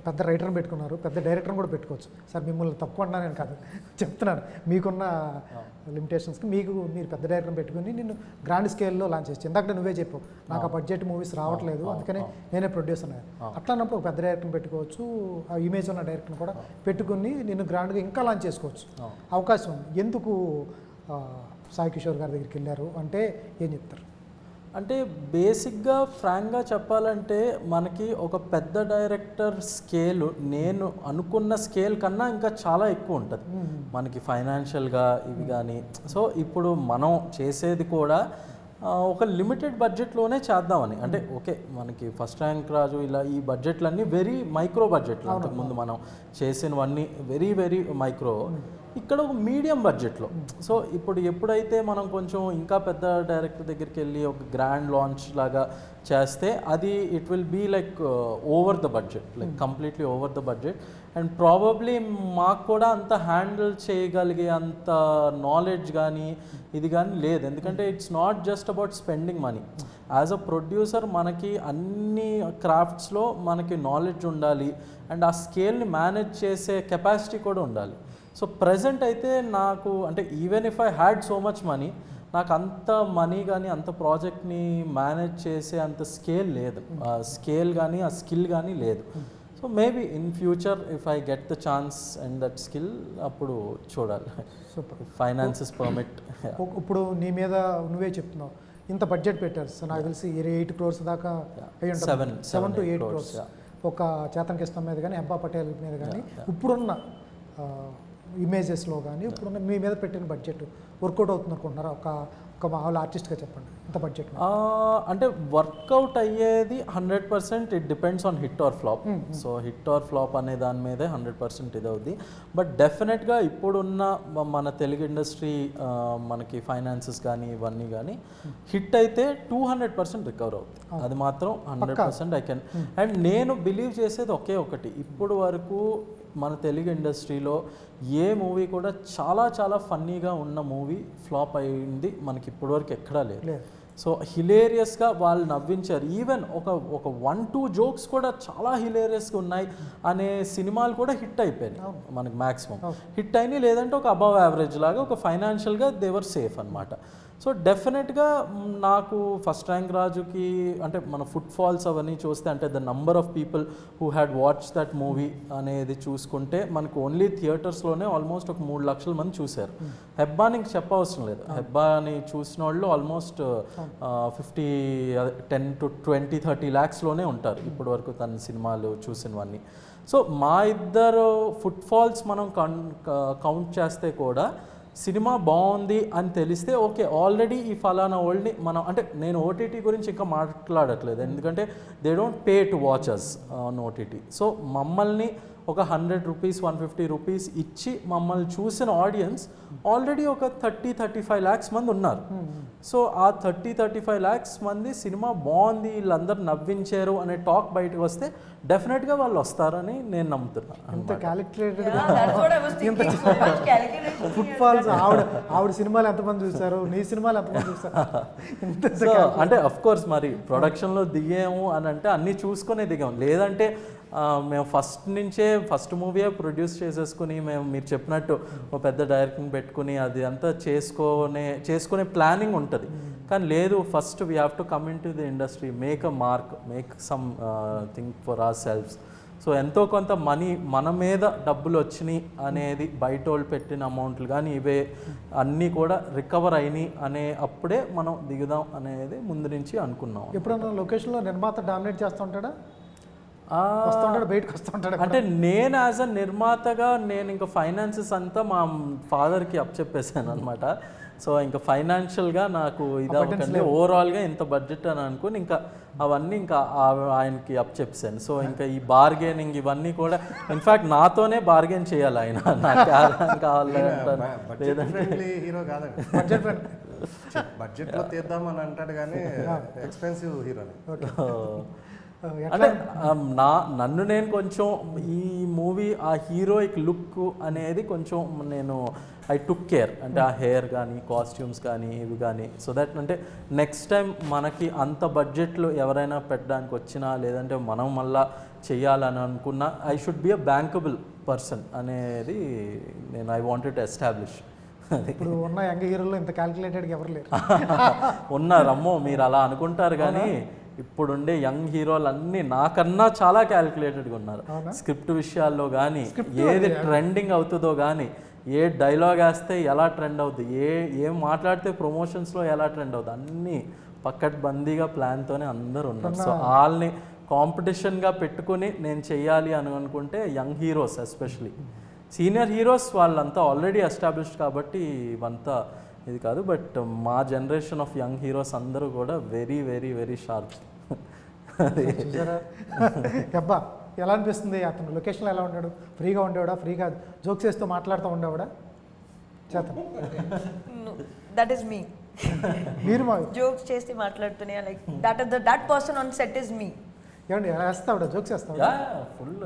పెద్ద రైటర్ని పెట్టుకున్నారు, పెద్ద డైరెక్టర్ని కూడా పెట్టుకోవచ్చు. సార్ మిమ్మల్ని తప్పు అంటున్నా నేను కాదు, చెప్తున్నాను. మీకున్న లిమిటేషన్స్కి మీరు పెద్ద డైరెక్టర్ని పెట్టుకుని నిన్ను గ్రాండ్ స్కేల్లో లాంచ్ చేసి, ఇందాక నువ్వే చెప్పావు నాకు ఆ బడ్జెట్ మూవీస్ రావట్లేదు అందుకని నేనే ప్రొడ్యూసర్ అయ్యాను. అట్లా అన్నప్పుడు ఒక పెద్ద డైరెక్టర్ని పెట్టుకోవచ్చు, ఆ ఇమేజ్ ఉన్న డైరెక్టర్ని కూడా పెట్టుకుని నిన్ను గ్రాండ్గా ఇంకా లాంచ్ చేసుకోవచ్చు. అవకాశం ఉంది. ఎందుకు సాయి కిషోర్ గారి దగ్గరికి వెళ్ళారు అంటే ఏం చెప్తారు? అంటే బేసిక్గా ఫ్రాంక్గా చెప్పాలంటే మనకి ఒక పెద్ద డైరెక్టర్ స్కేల్ నేను అనుకున్న స్కేల్ కన్నా ఇంకా చాలా ఎక్కువ ఉంటుంది మనకి ఫైనాన్షియల్గా ఇవి కానీ. సో ఇప్పుడు మనం చేసేది కూడా ఒక లిమిటెడ్ బడ్జెట్లోనే చేద్దామని. అంటే ఓకే మనకి ఫస్ట్ ర్యాంక్ రాజు ఇలా ఈ బడ్జెట్లన్నీ వెరీ మైక్రో బడ్జెట్లు, అంతకుముందు మనం చేసినవన్నీ వెరీ వెరీ మైక్రో. ఇక్కడ ఒక మీడియం బడ్జెట్లో. సో ఇప్పుడు ఎప్పుడైతే మనం కొంచెం ఇంకా పెద్ద డైరెక్టర్ దగ్గరికి వెళ్ళి ఒక గ్రాండ్ లాంచ్ లాగా చేస్తే అది it will be like over the budget, like completely over the budget. And probably మాకు కూడా అంత హ్యాండిల్ చేయగలిగే అంత నాలెడ్జ్ కానీ ఇది కానీ లేదు. ఎందుకంటే it's not just about spending money. As a producer మనకి అన్ని క్రాఫ్ట్స్లో మనకి నాలెడ్జ్ ఉండాలి అండ్ ఆ స్కేల్ని మేనేజ్ చేసే కెపాసిటీ కూడా ఉండాలి. సో ప్రజెంట్ అయితే నాకు అంటే even if I had so much money, నాకు అంత మనీ కానీ అంత ప్రాజెక్ట్ని మేనేజ్ చేసే అంత స్కేల్ లేదు, స్కేల్ కానీ ఆ స్కిల్ కానీ లేదు. So maybe in future if I get the chance and that skill అప్పుడు చూడాలి. సూపర్. Finances permit. ఇప్పుడు నీ మీద నువ్వే చెప్తున్నావు ఇంత బడ్జెట్ పెట్టారు. సో నాకు తెలిసి 8 crores దాకా అయ్యి ఉంటుంది. 7 to 8 crores ఒక చేతన్ కిష్టం మీద కానీ హెబ్బా పటేల్ మీద కానీ ఇప్పుడున్న ఇమేజెస్లో కానీ ఇప్పుడున్న మీ మీద పెట్టిన బడ్జెట్ వర్కౌట్ అవుతుంది అనుకుంటున్నారా? ఒక మామూలు ఆర్టిస్ట్గా చెప్పండి ఇంత బడ్జెట్. అంటే వర్కౌట్ అయ్యేది 100% it depends on hit or flop. So hit or flop అనే దాని మీదే 100% ఇది అవుద్ది. బట్ డెఫినెట్గా ఇప్పుడున్న మన తెలుగు ఇండస్ట్రీ మనకి ఫైనాన్సెస్ కానీ ఇవన్నీ కానీ హిట్ అయితే 200% రికవర్ అవుతుంది. అది మాత్రం 100% ఐ కెన్. అండ్ నేను బిలీవ్ చేసేది ఒకే ఒకటి, ఇప్పుడు వరకు మన తెలుగు ఇండస్ట్రీలో ఏ మూవీ కూడా చాలా చాలా ఫన్నీగా ఉన్న మూవీ ఫ్లాప్ అయింది మనకి ఇప్పటివరకు ఎక్కడా లేదు. సో హిలేరియస్గా వాళ్ళు నవ్వించారు. ఈవెన్ ఒక 1-2 జోక్స్ కూడా చాలా హిలేరియస్గా ఉన్నాయి అనే సినిమాలు కూడా హిట్ అయిపోయినాయి మనకి. మ్యాక్సిమం హిట్ అయినాయి, లేదంటే ఒక అబవ్ యావరేజ్ లాగా ఒక ఫైనాన్షియల్గా దేవర్ సేఫ్ అనమాట. సో డెఫినెట్గా నాకు ఫస్ట్ ర్యాంక్ రాజుకి అంటే మన ఫుట్ ఫాల్స్ అవన్నీ చూస్తే అంటే the number of people who had watch that movie అనేది చూసుకుంటే మనకు ఓన్లీ థియేటర్స్లోనే ఆల్మోస్ట్ ఒక 3 లక్షల మంది చూశారు. హెబ్బాని ఇంక చెప్పవసరం లేదు. హెబ్బాని చూసిన వాళ్ళు ఆల్మోస్ట్ 10 to 20-30 lakhsలోనే ఉంటారు ఇప్పటి వరకు తన సినిమాలు చూసినవన్నీ. సో మా ఇద్దరు ఫుట్ ఫాల్స్ మనం కౌంట్ చేస్తే కూడా సినిమా బాగుంది అని తెలిస్తే ఓకే ఆల్రెడీ ఈ ఫలానా వరల్డ్ని మనం అంటే నేను ఓటీటీ గురించి ఇంకా మాట్లాడట్లేదు, ఎందుకంటే they don't pay to watch us on OTT. So మమ్మల్ని ఒక 100 రూపీస్ 150 రూపీస్ ఇచ్చి మమ్మల్ని చూసిన ఆడియన్స్ ఆల్రెడీ ఒక 30-35 lakhs మంది ఉన్నారు. సో ఆ 30-35 lakhs మంది సినిమా బాగుంది వీళ్ళందరూ నవ్వించారు అనే టాక్ బయటకు వస్తే డెఫినెట్గా వాళ్ళు వస్తారని నేను నమ్ముతున్నాను. ఇంత క్యాలిక్యులేటెడ్ ఫుట్ ఫాల్స్ ఆవిడ సినిమాలు ఎంతమంది చూస్తారు, నీ సినిమాలు ఎంతమంది చూస్తారు? అంటే అఫ్ కోర్స్ మరి ప్రొడక్షన్లో దిగాము అని అంటే అన్నీ చూసుకునే దిగాము, లేదంటే మేము ఫస్ట్ మూవీ ప్రొడ్యూస్ చేసేసుకుని మేము మీరు చెప్పినట్టు ఒక పెద్ద డైరెక్టింగ్ పెట్టుకుని అది అంతా చేసుకునే ప్లానింగ్ ఉంటుంది. కానీ లేదు, first we have to come in to the industry, make a mark, make some thing for hour selves. So ఎంతో కొంత మనీ మన మీద డబ్బులు వచ్చినాయి అనేది బయట వాళ్ళు పెట్టిన అమౌంట్లు కానీ ఇవే అన్నీ కూడా రికవర్ అయినాయి అనే అప్పుడే మనం దిగుదాం అనేది ముందు నుంచి అనుకున్నాం. ఎప్పుడన్నా లొకేషన్లో నిర్మాత డామినేట్ చేస్తూ ఉంటాడా, బయటకు వస్తుంటాడు? అంటే నేను యాజ్ అ నిర్మాతగా నేను ఇంకా ఫైనాన్సెస్ అంతా మా ఫాదర్కి అప్పచెప్పేసాను అనమాట. సో ఇంకా ఫైనాన్షియల్గా నాకు ఇది అవ్వకండి, ఓవరాల్గా ఇంత బడ్జెట్ అని అనుకుని ఇంకా అవన్నీ ఇంకా ఆయనకి అప్పచెప్పాను. సో ఇంకా ఈ బార్గెనింగ్ ఇవన్నీ కూడా ఇన్ఫ్యాక్ట్ నాతోనే బార్గెన్ చేయాలి ఆయన, నాకు కావాలి హీరో కాదండి, బడ్జెట్లో తీద్దామని అంటాడు కానీ ఎక్స్పెన్సివ్ హీరోని. అంటే నన్ను నేను కొంచెం ఈ మూవీ ఆ హీరోయిక్ లుక్ అనేది కొంచెం నేను ఐ టుక్ కేర్, అంటే ఆ హెయిర్ కానీ కాస్ట్యూమ్స్ కానీ ఇవి కానీ, సో దట్ అంటే నెక్స్ట్ టైం మనకి అంత బడ్జెట్లో ఎవరైనా పెట్టడానికి వచ్చినా లేదంటే మనం మళ్ళా చెయ్యాలని అనుకున్నా I should be a bankable person అనేది నేను ఐ వాంటెడ్ టు ఎస్టాబ్లిష్. ఇప్పుడు ఉన్న యంగ్ హీరోలో ఇంత క్యాల్కులేటెడ్గా ఎవరు లేరు. ఉన్నారమ్మో, మీరు అలా అనుకుంటారు కానీ ఇప్పుడుండే యంగ్ హీరోలు అన్నీ నాకన్నా చాలా క్యాలిక్యులేటెడ్గా ఉన్నారు. స్క్రిప్ట్ విషయాల్లో కానీ, ఏది ట్రెండింగ్ అవుతుందో కానీ, ఏ డైలాగ్ వేస్తే ఎలా ట్రెండ్ అవుతుంది, ఏం మాట్లాడితే ప్రమోషన్స్లో ఎలా ట్రెండ్ అవుతుంది, అన్నీ పక్కడ్బందీగా ప్లాన్తోనే అందరూ ఉన్నారు. సో వాళ్ళని కాంపిటీషన్గా పెట్టుకుని నేను చెయ్యాలి అని అనుకుంటే young heroes especially, senior heroes వాళ్ళంతా ఆల్రెడీ ఎస్టాబ్లిష్డ్ కాబట్టి ఇవంతా ఇది కాదు. బట్ మా జనరేషన్ ఆఫ్ యంగ్ హీరోస్ అందరూ కూడా వెరీ వెరీ వెరీ షార్ప్. అబ్బా ఎలా అనిపిస్తుంది? అతను లొకేషన్లో ఎలా ఉన్నాడు? ఫ్రీగా ఉండేవాడా? ఫ్రీగా జోక్స్ చేస్తూ మాట్లాడుతూ ఉండేవాడా? Chetan that is me. మీరు మా జోక్స్ చేసి మాట్లాడుతూనే like that person on set is me. ఏమండి వేస్తావిడ జోక్స్ వేస్తావిడ ఫుల్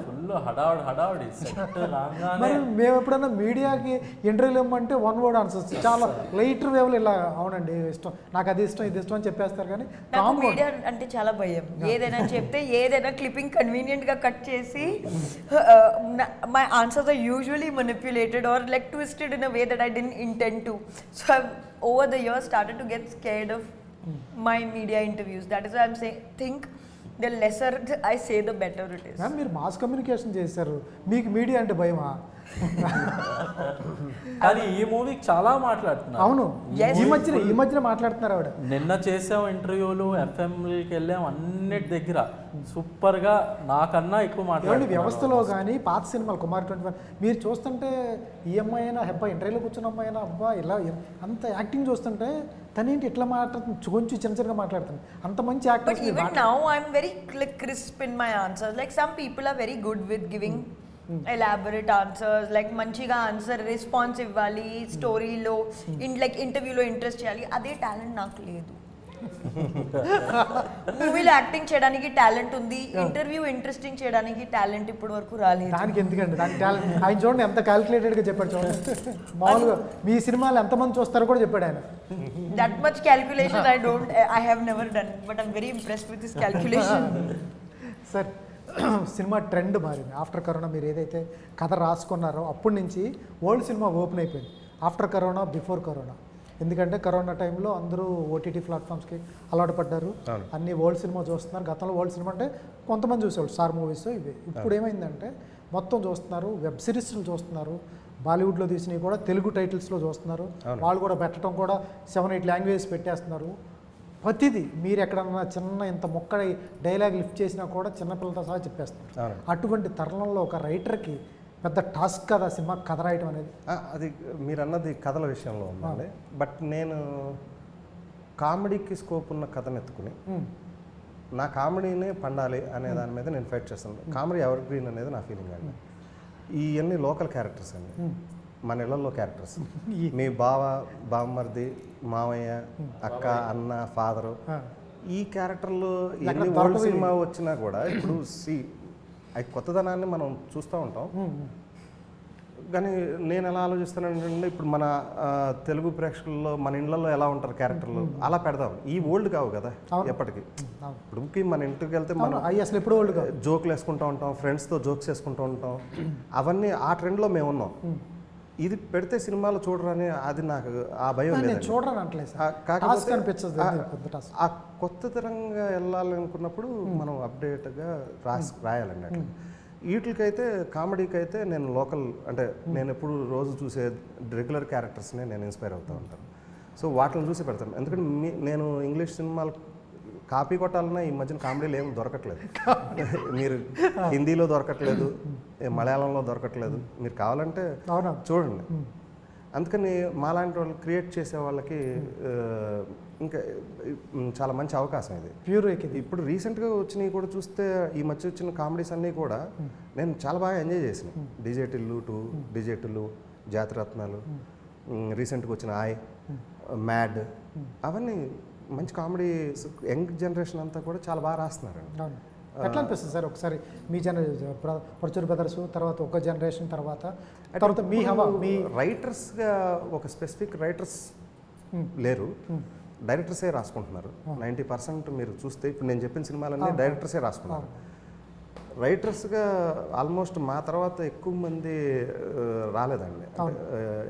ఫుల్ హడావుడి సెట్ రాగానే మరి మేము ఎప్పుడైనా మీడియాకి ఇంటర్వ్యూలు ఇవ్వమంటే వన్ వర్డ్ ఆన్సర్స్ చాలా లైటర్ వేవ్లు ఇలా అవునండి ఇష్టం నాకు అది ఇష్టం ఇది ఇష్టం అని చెప్పేస్తారు కానీ నాకు మీడియా అంటే చాలా భయం. ఏదైనా చెప్తే ఏదైనా క్లిప్పింగ్ కన్వీనియంట్ గా కట్ చేసి my answers are usually manipulated or like twisted in a way that I didn't intend to. So I've over the years started to get scared of my media interviews. That is why I'm saying think the lesser I say the better it is. Ma'am మీరు mass communication చేశారు, మీకు media అంటే భయమా? కానీ ఈ మూవీకి చాలా మాట్లాడుతున్నారు. అవును, ఈ మధ్యన మాట్లాడుతున్నారు ఆవిడ. నిన్న చేసాం ఇంటర్వ్యూలు, ఎఫ్ఎంకి వెళ్ళాం, అన్నిటి దగ్గర సూపర్గా నాకన్నా ఎక్కువ మాట్లాడండి. వ్యవస్థలో కానీ పాత సినిమాలు కుమార్ 21 మీరు చూస్తుంటే ఈ అమ్మాయి అయినా అబ్బాయి ఇంటర్వ్యూలో కూర్చున్న అమ్మాయి అయినా అబ్బా ఇలా అంత యాక్టింగ్ చూస్తుంటే తనేంటి ఇట్లా మాట్లాడుతుంది, కొంచెం చిన్నగా మాట్లాడుతుంది, అంత మంచి actor. But even now I'm very crisp in my answers. Like some people are very good with giving elaborate answers, like మంచిగా ఆన్సర్ రెస్పాన్స్ ఇవ్వాలి, స్టోరీలో లైక్ ఇంటర్వ్యూలో ఇంట్రెస్ట్ చేయాలి, అదే టాలెంట్ నాకు లేదు. మూవీలో యాక్టింగ్ చేయడానికి టాలెంట్ ఉంది, ఇంటర్వ్యూ ఇంట్రెస్టింగ్ చేయడానికి టాలెంట్ ఇప్పుడు వరకు రాలేదు. దానికి ఎందుకండి, దానికి టాలెంట్ ఆయన చూడండి ఎంత క్యాల్కులేటెడ్గా చెప్పాడు చూడండి. మామూలుగా మీ సినిమాలు ఎంతమంది చూస్తారో కూడా చెప్పాడు ఆయన. That much calculation I have never done, but I'm very impressed with this calculation. Sir cinema trend మారింది ఆఫ్టర్ కరోనా. మీరు ఏదైతే కథ రాసుకున్నారో అప్పటి నుంచి వరల్డ్ సినిమా ఓపెన్ అయిపోయింది. After corona, before corona. ఎందుకంటే కరోనా టైంలో అందరూ ఓటీటీ ప్లాట్ఫామ్స్కి అలవాటు పడ్డారు, అన్ని వరల్డ్ సినిమా చూస్తున్నారు. గతంలో వరల్డ్ సినిమా అంటే కొంతమంది చూసేవాళ్ళు, స్టార్ మూవీస్ ఇవి. ఇప్పుడు ఏమైందంటే మొత్తం చూస్తున్నారు, వెబ్ సిరీస్లు చూస్తున్నారు, బాలీవుడ్లో తీసినవి కూడా తెలుగు టైటిల్స్లో చూస్తున్నారు. వాళ్ళు కూడా పెట్టడం కూడా 7-8 లాంగ్వేజెస్ పెట్టేస్తున్నారు. ప్రతిదీ మీరు ఎక్కడన్నా చిన్న ఇంత మొక్క డైలాగ్ లిఫ్ట్ చేసినా కూడా చిన్నపిల్లలతో సహా చెప్పేస్తున్నారు. అటువంటి తరుణంలో ఒక రైటర్కి పెద్ద టాస్క్ కదా సినిమా కథ రాయటం అనేది. అది మీరు అన్నది కథల విషయంలో ఉందండి. బట్ నేను కామెడీకి స్కోప్ ఉన్న కథను ఎత్తుకుని నా కామెడీనే పండాలి అనే దాని మీద నేను ఫైట్ చేస్తాను. కామెడీ ఎవర్ గ్రీన్ అనేది నా ఫీలింగ్ అండి. ఇవన్నీ లోకల్ క్యారెక్టర్స్ అండి, మన ఇళ్లలో క్యారెక్టర్స్. మీ బావ, బామ్మర్ది, మామయ్య, అక్క, అన్న, ఫాదరు, ఈ క్యారెక్టర్లు ఎన్ని వరల్డ్ సినిమా వచ్చినా కూడా ఇప్పుడు అవి కొత్తదనాన్ని మనం చూస్తూ ఉంటాం. కానీ నేను ఎలా ఆలోచిస్తానంటే ఇప్పుడు మన తెలుగు ప్రేక్షకుల్లో మన ఇళ్లలో ఎలా ఉంటారు క్యారెక్టర్లు అలా పెడదాం. ఈ ఓల్డ్ కావు కదా ఎప్పటికీ. ఇప్పుడుకి మన ఇంటికి వెళ్తే మనం అసలు ఎప్పుడు ఓల్డ్ జోకులు వేసుకుంటూ ఉంటాం, ఫ్రెండ్స్తో జోక్స్ వేసుకుంటూ ఉంటాం. అవన్నీ ఆ ట్రెండ్లో మేము ఉన్నాం. ఇది పెడితే సినిమాలు చూడరని అది నాకు ఆ భయం లేదు. చూడరని అంటలేదు, ఆ కొత్త తరంగా వెళ్ళాలనుకున్నప్పుడు మనం అప్డేట్గా రాయాలండి. అట్లా వీటికైతే కామెడీకి అయితే నేను లోకల్ అంటే నేను ఎప్పుడు రోజు చూసే రెగ్యులర్ క్యారెక్టర్స్ని నేను ఇన్స్పైర్ అవుతూ ఉంటాను. సో వాటిని చూసి పెడతాను. ఎందుకంటే నేను ఇంగ్లీష్ సినిమాలు కాపీ కొట్టాలన్నా ఈ మధ్యన కామెడీలు ఏం దొరకట్లేదు. మీరు హిందీలో దొరకట్లేదు, మలయాళంలో దొరకట్లేదు. మీరు కావాలంటే చూడండి. అందుకని మాలాంటి వాళ్ళు క్రియేట్ చేసే వాళ్ళకి ఇంకా చాలా మంచి అవకాశం ఇది. ప్యూర్ ఇప్పుడు రీసెంట్గా వచ్చినవి కూడా చూస్తే ఈ మధ్య వచ్చిన కామెడీస్ అన్నీ కూడా నేను చాలా బాగా ఎంజాయ్ చేసిన. డిజేటిల్లు 2, డిజేటిల్లు, జాతిరత్నాలు, రీసెంట్గా వచ్చిన మ్యాడ్, అవన్నీ మంచి కామెడీ. యంగ్ జనరేషన్ అంతా కూడా చాలా బాగా రాస్తున్నారండి. ఎట్లా అనిపిస్తుంది సార్ ఒకసారి మీ జనరేషన్ పరచూరి బ్రదర్స్ తర్వాత ఒక జనరేషన్ తర్వాత మీ హవా మీ రైటర్స్గా ఒక స్పెసిఫిక్ రైటర్స్ లేరు, డైరెక్టర్సే రాసుకుంటున్నారు. 90% మీరు చూస్తే ఇప్పుడు నేను చెప్పిన సినిమాలన్నీ డైరెక్టర్సే రాసుకున్నారు. రైటర్స్గా ఆల్మోస్ట్ మా తర్వాత ఎక్కువ మంది రాలేదండి.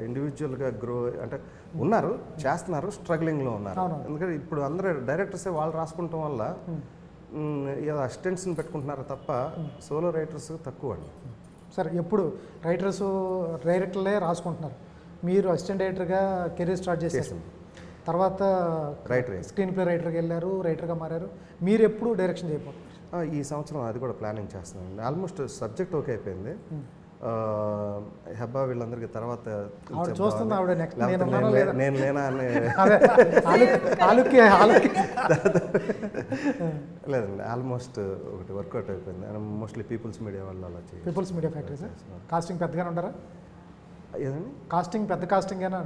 ఇండివిజువల్గా గ్రో అంటే ఉన్నారు, చేస్తున్నారు, స్ట్రగ్లింగ్లో ఉన్నారు. ఎందుకంటే ఇప్పుడు అందరూ డైరెక్టర్సే వాళ్ళు రాసుకుంటాం వల్ల ఏదో అసిస్టెంట్స్ని పెట్టుకుంటున్నారు తప్ప సోలో రైటర్స్ తక్కువ అండి. సరే ఎప్పుడు డైరెక్టర్లే రాసుకుంటున్నారు, మీరు అసిస్టెంట్ డైరెక్టర్గా కెరీర్ స్టార్ట్ చేసేసారు, తర్వాత స్క్రీన్ ప్లే రైటర్కి వెళ్ళారు, రైటర్గా మారారు. మీరు ఎప్పుడు డైరెక్షన్ చేయకపోతే ఈ సంవత్సరం అది కూడా ప్లానింగ్ చేస్తున్నాను. ఆల్మోస్ట్ సబ్జెక్ట్ ఓకే అయిపోయింది. హెబ్బా వీళ్ళందరికీ తర్వాత నేను లేనా లేదండి, ఆల్మోస్ట్ ఒకటి వర్కౌట్ అయిపోయింది. మోస్ట్లీ పీపుల్స్ మీడియా వాళ్ళు అలా చేయాలి. People's Media Factory sir casting పెద్దగానే ఉంటారా? ఏదండి కాస్టింగ్ పెద్ద కాస్టింగేనా?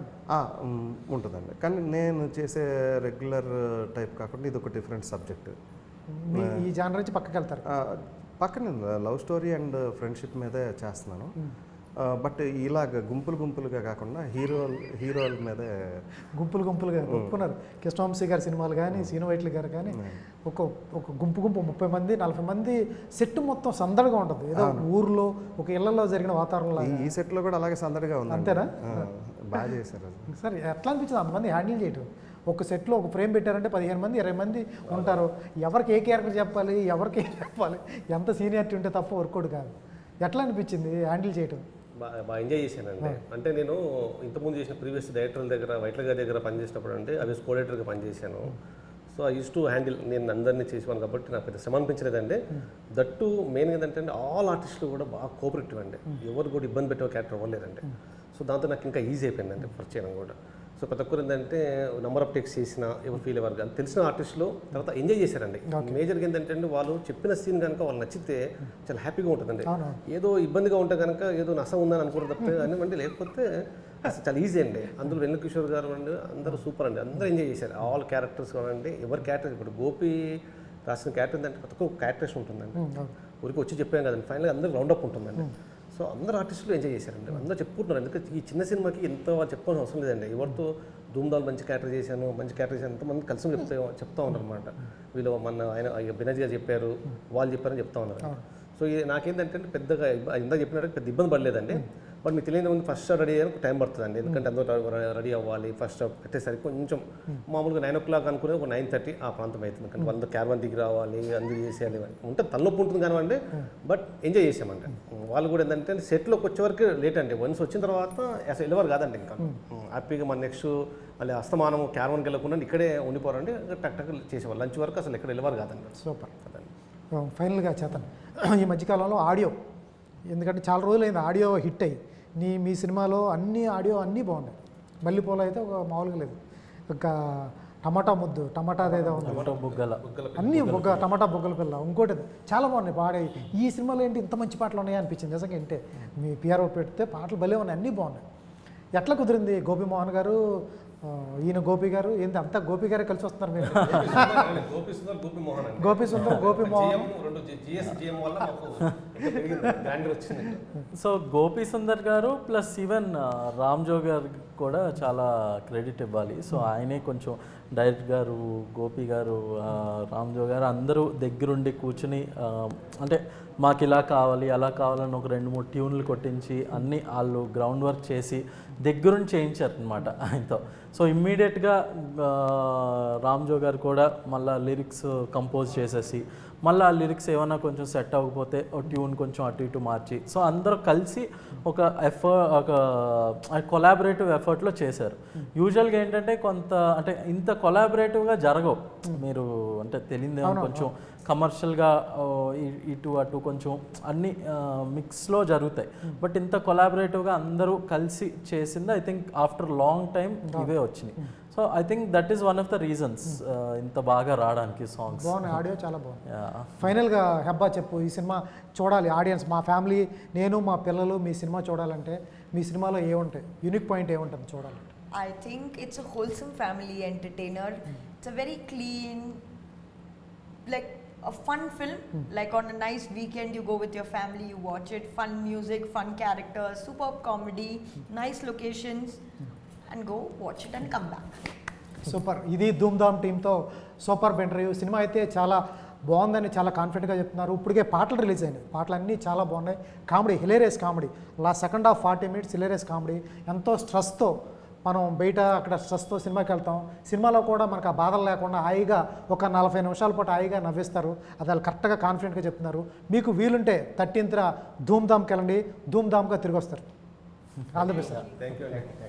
ఉంటుందండి, కానీ నేను చేసే రెగ్యులర్ టైప్ కాకుండా ఇది ఒక డిఫరెంట్ సబ్జెక్ట్. ఈ జానర్ నుంచి పక్కకి వెళ్తారు. పక్కన లవ్ స్టోరీ అండ్ ఫ్రెండ్షిప్ మీదే చేస్తున్నాను. బట్ ఇలాగ గుంపులుగా కాకుండా హీరోల మీదే గుంపులుగా ఒప్పుకున్నారు. కృష్ణవంశీ గారి సినిమాలు కానీ సీను వైట్ల గారు కానీ ఒక గుంపు 30 మంది 40 మంది సెట్ మొత్తం సందడిగా ఉంటుంది. ఏదో ఊర్లో ఒక ఇళ్లలో జరిగిన వాతావరణంలో. ఈ సెట్లో కూడా అలాగే సందడిగా ఉంది. అంతేనా? బాగా చేశారు. సరే, ఎట్లా అనిపించింది అంతమంది హ్యాండిల్ చేయటం? ఒక సెట్లో ఒక ఫ్రేమ్ పెట్టారంటే 15 మంది 20 మంది ఉంటారు. ఎవరికి ఏ క్యారెక్టర్ చెప్పాలి, ఎవరికి ఏం చెప్పాలి, ఎంత సీనియారిటీ ఉంటే తప్ప వర్కౌట్ కాదు. ఎట్లా అనిపించింది హ్యాండిల్ చేయటం? బాగా ఎంజాయ్ చేశానండి. అంటే నేను ఇంతకుముందు చేసిన ప్రీవియస్ డైరెక్టర్ల దగ్గర వైట్ల గారి దగ్గర పనిచేసినప్పుడు అంటే అవి కోడైరెక్టర్గా పనిచేశాను. So I use to handle, నేను అందరినీ చేసేవాను కాబట్టి నాకు పెద్ద శ్రమ అనిపించలేదండి. దట్టు మెయిన్ ఏంటంటే ఆల్ ఆర్టిస్టులు కూడా బాగా కోఆపరేటివ్ అండి. ఎవరు కూడా ఇబ్బంది పెట్టే క్యారెక్టర్ అవ్వలేదండి. సో దాంతో నాకు ఇంకా ఈజీ అయిపోయిందండి వర్క్ చేయడం కూడా. సో ప్రతి ఒక్కరు ఏంటంటే నెంబర్ ఆఫ్ టేక్స్ చేసిన ఎవరు ఫీల్ అవ్వరు కానీ తెలిసిన ఆర్టిస్టులు తర్వాత ఎంజాయ్ చేశారండి. మేజర్గా ఏంటంటే వాళ్ళు చెప్పిన సీన్ కనుక వాళ్ళు నచ్చితే చాలా హ్యాపీగా ఉంటుందండి. ఏదో ఇబ్బందిగా ఉంటే కనుక ఏదో నష్టం ఉందని అనుకోవడం తప్పే అనివ్వండి, లేకపోతే అసలు చాలా ఈజీ అండి. అందులో వెన్నకిషోర్ గారు అండి అందరూ సూపర్ అండి, అందరూ ఎంజాయ్ చేశారు. ఆల్ క్యారెక్టర్స్ కానివ్వండి, ఎవరి క్యారెక్టర్ ఇప్పుడు గోపి రాసిన క్యారెక్టర్ ఏంటంటే ప్రతి ఒక్క క్యారెక్టర్స్ ఉంటుందండి. ఊరికి వచ్చి చెప్పాం కదండి, ఫైనల్గా అందరూ రౌండప్ ఉంటుందండి. సో అందరు ఆర్టిస్టులు ఎంజాయ్ చేశారండి, అందరూ చెప్పుకుంటున్నారు. ఎందుకంటే ఈ చిన్న సినిమాకి ఎంత చెప్పుకోవాల్సిన అవసరం లేదండి. ఎవరితో ధూమ్ధాల్ మంచి క్యారెక్టర్ చేశాను ఎంతమంది కలిసి చెప్తా ఉన్నారు అనమాట. వీళ్ళు మన ఆయన బెనర్జీ గారు చెప్పారు, వాళ్ళు చెప్పారని చెప్తా ఉన్నారు. సో నాకేంటంటే పెద్దగా ఇందాక చెప్పినట్టు పెద్ద ఇబ్బంది పడలేదండి. బట్ మీకు తెలియని ముందు ఫస్ట్ రెడీ అయ్యాక టైం పడుతుందండి. ఎందుకంటే అందరూ రెడీ అవ్వాలి. ఫస్ట్ పెట్టేసరికి కొంచెం మామూలుగా 9 o'clock అనుకునే ఒక 9:30 ఆ ప్రాంతం అవుతుంది. ఎందుకంటే వాళ్ళ క్యారవాన్ దిగి రావాలి, అందరూ చేసేయాలి ఉంటే తలనొప్పి ఉంటుంది కానివ్వండి. బట్ ఎంజాయ్ చేసామండి. వాళ్ళు కూడా ఏంటంటే సెట్లోకి వచ్చే వరకు లేట్ అండి. వన్స్ వచ్చిన తర్వాత అసలు వెళ్ళేవారు కాదండి. ఇంకా హ్యాపీగా మన నెక్స్ట్ మళ్ళీ అస్తమానం క్యారవాన్కి వెళ్ళకుండా ఇక్కడే ఉండిపోరండి. టక్ చేసేవాళ్ళు. లంచ్ వరకు అసలు ఎక్కడ వెళ్ళేవారు కాదండి. సూపర్. ఫైనల్గా చేతన్, ఈ మధ్యకాలంలో ఆడియో, ఎందుకంటే చాలా రోజులైంది ఆడియో హిట్ అయ్యి, మీ సినిమాలో ఆడియో అన్నీ బాగున్నాయి. మల్లెపూల అయితే ఒక మామూలుగా లేదు. ఒక టమాటా ముద్దు, టమాటా అదేదో ఉంది, అన్నీ టమాటా బుగ్గల పిల్ల, ఇంకోటి చాలా బాగున్నాయి పాడే. ఈ సినిమాలో ఏంటి ఇంత మంచి పాటలు ఉన్నాయా అనిపించింది నిజంగా. ఏంటే మీ పిఆర్ఓ పెడితే పాటలు భలే ఉన్నాయి, అన్నీ బాగున్నాయి. ఎట్లా కుదిరింది? గోపి మోహన్ గారు, ఈయన గోపి గారు, ఏంటి అంతా గోపి గారే కలిసి వస్తున్నారు మీరు? గోపి సుందర్, గోపి మోహన్. సో గోపి సుందర్ గారు ప్లస్ ఈవెన్ రామ్జో గారు కూడా చాలా క్రెడిట్ ఇవ్వాలి. సో ఆయనే కొంచెం డైరెక్టర్ గారు, గోపి గారు, రామ్జో గారు అందరూ దగ్గరుండి కూర్చుని అంటే మాకు ఇలా కావాలి అలా కావాలని ఒక 2-3 ట్యూన్లు కొట్టించి అన్నీ వాళ్ళు గ్రౌండ్ వర్క్ చేసి దగ్గరుండి చేయించారు అనమాట ఆయనతో. సో ఇమ్మీడియట్గా రామ్జో గారు కూడా మళ్ళీ లిరిక్స్ కంపోజ్ చేసేసి మళ్ళీ ఆ లిరిక్స్ ఏమైనా కొంచెం సెట్ అవ్వకపోతే ఒక ట్యూన్ కొంచెం అటు ఇటు మార్చి, సో అందరూ కలిసి ఒక కొలాబరేటివ్ ఎఫర్ట్లో చేశారు. యూజువల్గా ఏంటంటే అంటే ఇంత కొలాబరేటివ్గా జరగవు. మీరు అంటే తెలియదేమో, కొంచెం కమర్షియల్గా ఇటు అటు కొంచెం అన్ని మిక్స్లో జరుగుతాయి. బట్ ఇంత కొలాబరేటివ్గా అందరూ కలిసి చేసింది I think after long time ఇవే వచ్చినాయి. So I think that is one of the reasons ఇంత బాగా రావడానికి. సాంగ్స్ బాగున్నాయి, ఆడియో చాలా బాగుంది. ఫైనల్గా హెబ్బా చెప్పు, ఈ సినిమా చూడాలి ఆడియన్స్, మా ఫ్యామిలీ, నేను మా పిల్లలు మీ సినిమా చూడాలంటే మీ సినిమాలో ఏముంటాయి, యూనిక్ పాయింట్ ఏముంటుంది చూడాలంటే? I think it's a wholesome family entertainer. It's a very clean, like a fun film. Like on a nice weekend you go with your family, you watch it. Fun music, fun characters, superb comedy, nice locations, and go watch it and come back. Super. ఇది ధూమ్ధామ్ టీంతో super interview. Cinema అయితే చాలా బాగుందని చాలా కాన్ఫిడెంట్గా చెప్తున్నారు. ఇప్పటికే పాటలు రిలీజ్ అయినాయి, పాటలు అన్నీ చాలా బాగున్నాయి. Comedy, hilarious comedy, second half 40 minutes hilarious comedy. ఎంతో స్ట్రెస్తో మనం బయట అక్కడ స్ట్రెస్తో సినిమాకి వెళ్తాం, సినిమాలో కూడా మనకు ఆ బాధలు లేకుండా హాయిగా ఒక 40 నిమిషాల పాటు హాయిగా నవ్విస్తారు. అది వాళ్ళు కరెక్ట్గా కాన్ఫిడెంట్గా చెప్తున్నారు. మీకు వీలుంటే 13th ధూమ్ధామ్కి వెళ్ళండి, ధూమ్ధామ్గా తిరిగి వస్తారు. All the best. Thank you.